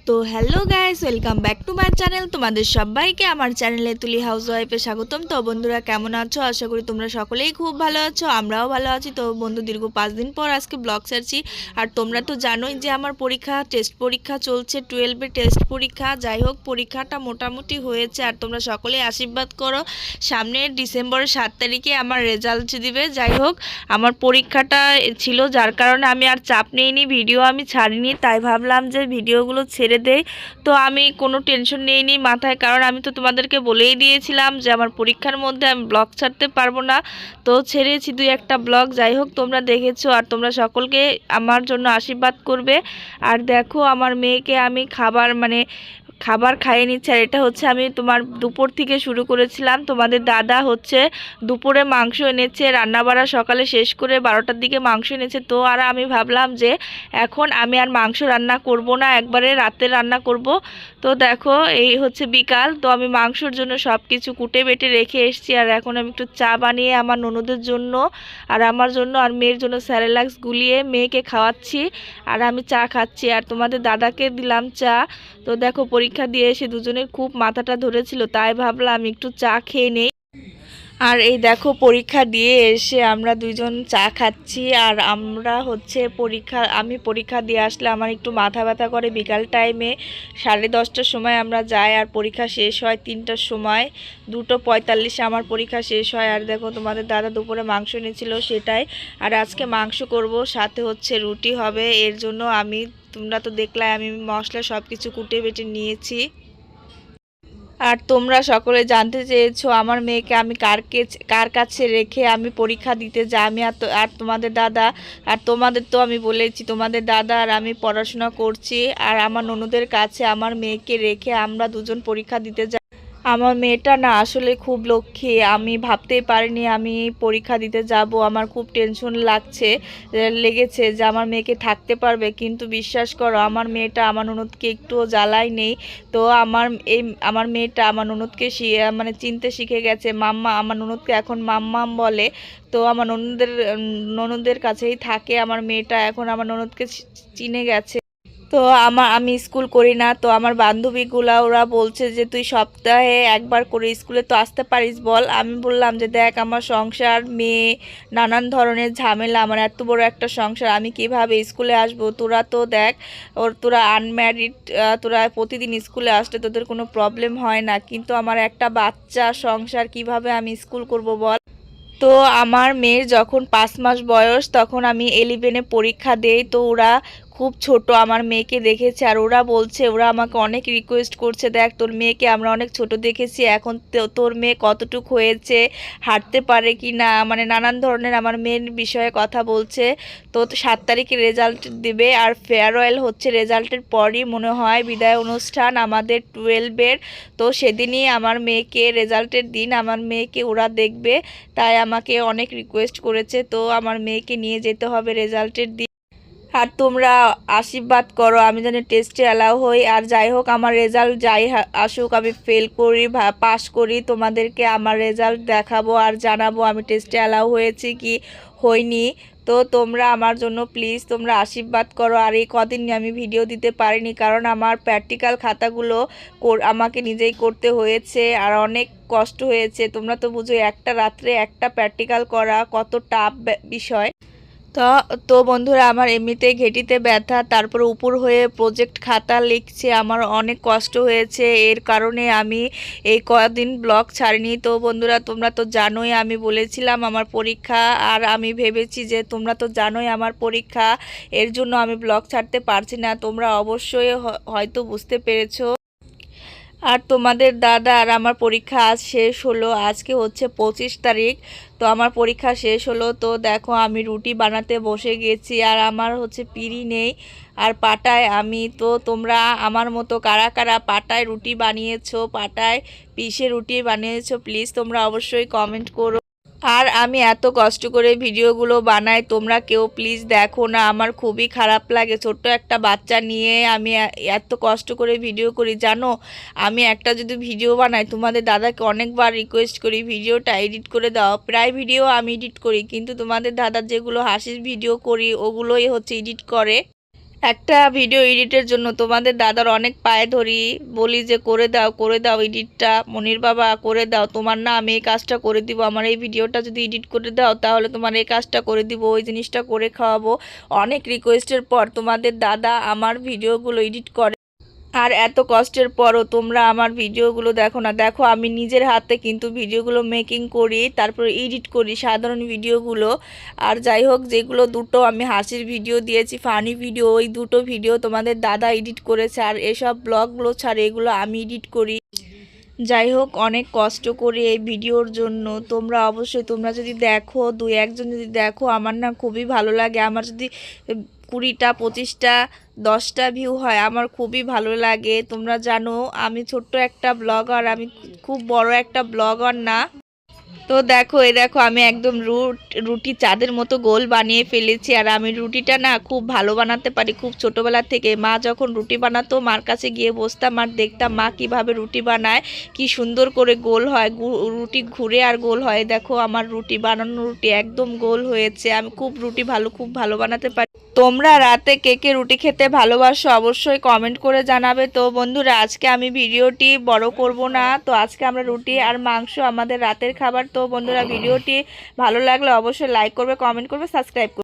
তো hello guys, welcome back to my channel. তোমাদের সবাইকে আমার চ্যানেলে তুলি হাউস ওয়াইফে স্বাগতম। তো বন্ধুরা কেমন আছো? আশা করি তোমরা সকলেই খুব ভালো আছো, আমরাও ভালো আছি। তো বন্ধু, দীর্ঘ 5 দিন পর আজকে ব্লগ ছাড়ছি। আর তোমরা তো জানোই যে আমার পরীক্ষা, টেস্ট পরীক্ষা চলছে, 12-এর টেস্ট পরীক্ষা। যাই হোক, পরীক্ষাটা মোটামুটি হয়েছে আর তোমরা সকলেই আশীর্বাদ করো। সামনের ডিসেম্বরের 7 তারিখে আমার রেজাল্ট দিবে। যাই হোক, আমার পরীক্ষাটা ছিল, যার কারণে আমি আর চাপ নিইনি, ভিডিও আমি ছাড়িনি। তাই ভাবলাম যে ভিডিওগুলো ছেড়ে দেই। তো আমি কোনো টেনশন নিইনি মাথায়, কারণ আমি তো তোমাদেরকে বলেই দিয়েছিলাম যে আমার পরীক্ষার মধ্যে আমি ব্লগ ছাড়তে পারবো না। তো ছেড়েছি 2-1টা ব্লগ। যাই হোক, তোমরা দেখেছো আর তোমরা সকলকে আমার জন্য আশীর্বাদ করবে। আর দেখো, আমার মেয়েকে আমি খাবার খাইয়ে নিচ্ছে। আর এটা হচ্ছে আমি তোমার দুপুর থেকে শুরু করেছিলাম। তোমাদের দাদা হচ্ছে দুপুরে মাংস এনেছে, রান্নাবাড়া সকালে শেষ করে 12টার দিকে মাংস এনেছে। তো আর আমি ভাবলাম যে এখন আমি আর মাংস রান্না করব না, একবারে রাতে রান্না করব। তো দেখো, এই হচ্ছে বিকাল। তো আমি মাংসর জন্য সব কিছু কুটে বেটে রেখে এসেছি। আর এখন আমি একটু চা বানিয়ে আমার ননদের জন্য আর আমার জন্য আর মেয়ের জন্য স্যারেলাক্স গুলিয়ে মেয়েকে খাওয়াচ্ছি। আর আমি চা খাচ্ছি আর তোমাদের দাদাকে দিলাম চা। তো দেখো, পরীক্ষা দিয়ে এসে দুজনের খুব মাথাটা ধরেছিল, তাই ভাবলাম একটু চা খেয়ে নেই। আর এই দেখো, পরীক্ষা দিয়ে এসে আমরা দুইজন চা খাচ্ছি। আর আমরা হচ্ছে আমি পরীক্ষা দিয়ে আসলে আমার একটু মাথা ব্যথা করে বিকাল টাইমে। 10:30টার সময় আমরা যাই আর পরীক্ষা শেষ হয় 3টার সময়। 2:45-এ আমার পরীক্ষা শেষ হয়। আর দেখো, তোমাদের দাদা দুপুরে মাংস এনেছিল, সেটাই। আর আজকে মাংস করব, সাথে হচ্ছে রুটি হবে। এর জন্য তোমরা তো দেখলে আমি মশলা সব কিছু কুটে বেটে নিয়েছি। আর তোমরা সকলে জানতে চেয়েছো আমার মেয়েকে আমি কার কাছে রেখে আমি পরীক্ষা দিতে যাই। আমি আর তোমাদের দাদা, আর তোমাদের তো আমি বলেছি তোমাদের দাদা আর আমি পড়াশোনা করছি। আর আমার ননদের কাছে আমার মেয়েকে রেখে আমরা দুজন পরীক্ষা দিতে যাই। আমার মেয়েটা না আসলে খুব লক্ষ্মী, আমি ভাবতেই পারিনি আমি পরীক্ষা দিতে যাব। আমার খুব টেনশন লেগেছে যে আমার মেয়েকে থাকতে পারবে, কিন্তু বিশ্বাস করো আমার মেয়েটা আমার ননদকে একটুও জ্বালাই নেই। তো আমার মেয়েটা আমার ননদকে চিনতে শিখে গেছে। মাম্মা, আমার ননদকে এখন মাম্মাম বলে। তো আমার ননদের কাছেই থাকে আমার মেয়েটা, এখন আমার ননদকে চিনে গেছে। তো আমি স্কুল করি না, তো আমার বান্ধবীগুলা ওরা বলছে যে তুই সপ্তাহে একবার করে স্কুলে তো আসতে পারিস বল। আমি বললাম যে দেখ, আমার সংসার, মেয়ে, নানান ধরনের ঝামেলা, আমার এত বড় একটা সংসার, আমি কিভাবে স্কুলে আসব। তোরা তো দেখ, তোরা আনম্যারিড, তোরা প্রতিদিন স্কুলে আসলে তোদের কোনো প্রবলেম হয় না, কিন্তু আমার একটা বাচ্চা সংসার, কিভাবে আমি স্কুল করব বল। তো আমার মেয়ের যখন 5 মাস বয়স, তখন আমি 11-এ পরীক্ষা দেই। তো ওরা খুব ছোট আমার মেয়েকে দেখেছে, আর ওরা বলছে, ওরা আমাকে অনেক রিকোয়েস্ট করছে, দেখ তোর মেয়েকে আমরা অনেক ছোট দেখেছি, এখন তোর মেয়ে কতটুক হয়েছে, হাঁটতে পারে কি না, নানান ধরনের আমার মেয়ের বিষয়ে কথা বলছে। তো 7 তারিখে রেজাল্ট দেবে, আর ফেয়ারওয়েল হচ্ছে রেজাল্টের পরই মনে হয় বিদায় অনুষ্ঠান আমাদের 12-এর। তো সেদিনই আমার মেয়েকে, রেজাল্টের দিন আমার মেয়েকে ওরা দেখবে। তাই আমাকে অনেক রিকোয়েস্ট করেছে, তো আমার মেয়েকে নিয়ে যেতে হবে রেজাল্টের দিন। আর তোমরা আশীর্বাদ করো আমি যেন টেস্টে অ্যালাউ হই। আর যাই হোক, আমার রেজাল্ট আসুক, আমি ফেল করি বা পাস করি, তোমাদেরকে আমার রেজাল্ট দেখাবো আর জানাবো আমি টেস্টে অ্যালাউ হয়েছি কি হইনি। তো তোমরা আমার জন্য প্লিজ তোমরা আশীর্বাদ করো। আর এই কদিন আমি ভিডিও দিতে পারিনি, কারণ আমার প্র্যাকটিক্যাল খাতাগুলো আমাকে নিজেই করতে হয়েছে আর অনেক কষ্ট হয়েছে। তোমরা তো বুঝো, একটা রাত্রে একটা প্র্যাকটিক্যাল করা কত টাফ বিষয়। তো তো বন্ধুরা, আমার এমনিতেই ঘেঁটিতে ব্যথা, তারপর উপর হয়ে প্রজেক্ট খাতা লিখছে, আমার অনেক কষ্ট হয়েছে। এর কারণে আমি এই কদিন ব্লগ ছাড়িনি। তো বন্ধুরা, তোমরা তো জানোই আমি বলেছিলাম আমার পরীক্ষা, আর আমি ভেবেছি যে তোমরা তো জানোই আমার পরীক্ষা, এর জন্য আমি ব্লগ ছাড়তে পারছি না। তোমরা অবশ্যই হয়তো বুঝতে পেরেছো। আর তোমাদের দাদা আর আমার পরীক্ষা আজ শেষ হলো, আজকে হচ্ছে 25 তারিখ। তো আমার পরীক্ষা শেষ হলো। তো দেখো, আমি রুটি বানাতে বসে গেছি, আর আমার হচ্ছে পিঁড়ি নেই আর পাটায়। তোমরা আমার মতো কারা কারা পাটায় রুটি বানিয়েছো, পাটায় পিষে রুটি বানিয়েছো, প্লিজ তোমরা অবশ্যই কমেন্ট করো। আর আমি এত কষ্ট করে ভিডিওগুলো বানাই, তোমরা কেউ প্লিজ দেখো না, আমার খুবই খারাপ লাগে। ছোট্ট একটা বাচ্চা নিয়ে আমি এত কষ্ট করে ভিডিও করি, জানো। আমি একটা যদি ভিডিও বানাই, তোমাদের দাদাকে অনেকবার রিকোয়েস্ট করি ভিডিওটা এডিট করে দাও। প্রায় ভিডিও আমি এডিট করি, কিন্তু তোমাদের দাদার যেগুলো হাসির ভিডিও করি ওগুলোই হচ্ছে এডিট করে। একটা ভিডিও এডিটের জন্য তোমাদের দাদার অনেক পায়ে ধরি, বলি যে করে দাও এডিটটা, মনির বাবা করে দাও, তোমার না আমি এই কাজটা করে দিব, আমার এই ভিডিওটা যদি এডিট করে দাও তাহলে তোমার এই কাজটা করে দিব, ওই জিনিসটা করে খাওয়াবো। অনেক রিকোয়েস্টের পর তোমাদের দাদা আমার ভিডিওগুলো এডিট করে। আর এত কষ্টের পরও তোমরা আমার ভিডিওগুলো দেখো না। দেখো আমি নিজের হাতে কিন্তু ভিডিওগুলো মেকিং করি, তারপর এডিট করি সাধারণ ভিডিওগুলো। আর যাই হোক, যেগুলো দুটো আমি হাসির ভিডিও দিয়েছি, ফানি ভিডিও, ওই দুটো ভিডিও তোমাদের দাদা এডিট করেছে। আর এসব ব্লগগুলো ছাড়ে এগুলো আমি এডিট করি। যাই হোক, অনেক কষ্ট করি এই ভিডিওর জন্য। অবশ্যই তোমরা যদি দেখো, দুই একজন যদি দেখো, আমার না খুবই ভালো লাগে। আমার যদি 20টা 25টা 10টা ভিউ হয় আমার খুবই ভালো লাগে। তোমরা জানো আমি ছোট্ট একটা ব্লগার, আমি খুব বড় একটা ব্লগার না। তো দেখো, এই দেখো আমি একদম রুটি চাঁদের মতো গোল বানিয়ে ফেলেছি। আর আমি রুটিটা না খুব ভালো বানাতে পারি, খুব ছোটোবেলা থেকে। মা যখন রুটি বানাতো মার কাছে গিয়ে বসতাম আর দেখতাম মা কিভাবে রুটি বানায়, কি সুন্দর করে গোল হয়, রুটি ঘুরে আর গোল হয়। দেখো আমার রুটি একদম গোল হয়েছে। আমি খুব ভালো বানাতে পারি। তোমরা রাতে কে কে রুটি খেতে ভালোবাসো অবশ্যই কমেন্ট করে জানাবে। তো বন্ধুরা, আজকে আমি ভিডিওটি বড় করব না। তো আজকে আমরা রুটি আর মাংস আমাদের রাতের খাবার। তো বন্ধুরা, ভিডিওটি ভালো লাগলে অবশ্যই লাইক করবে, কমেন্ট করবে, সাবস্ক্রাইব করবে।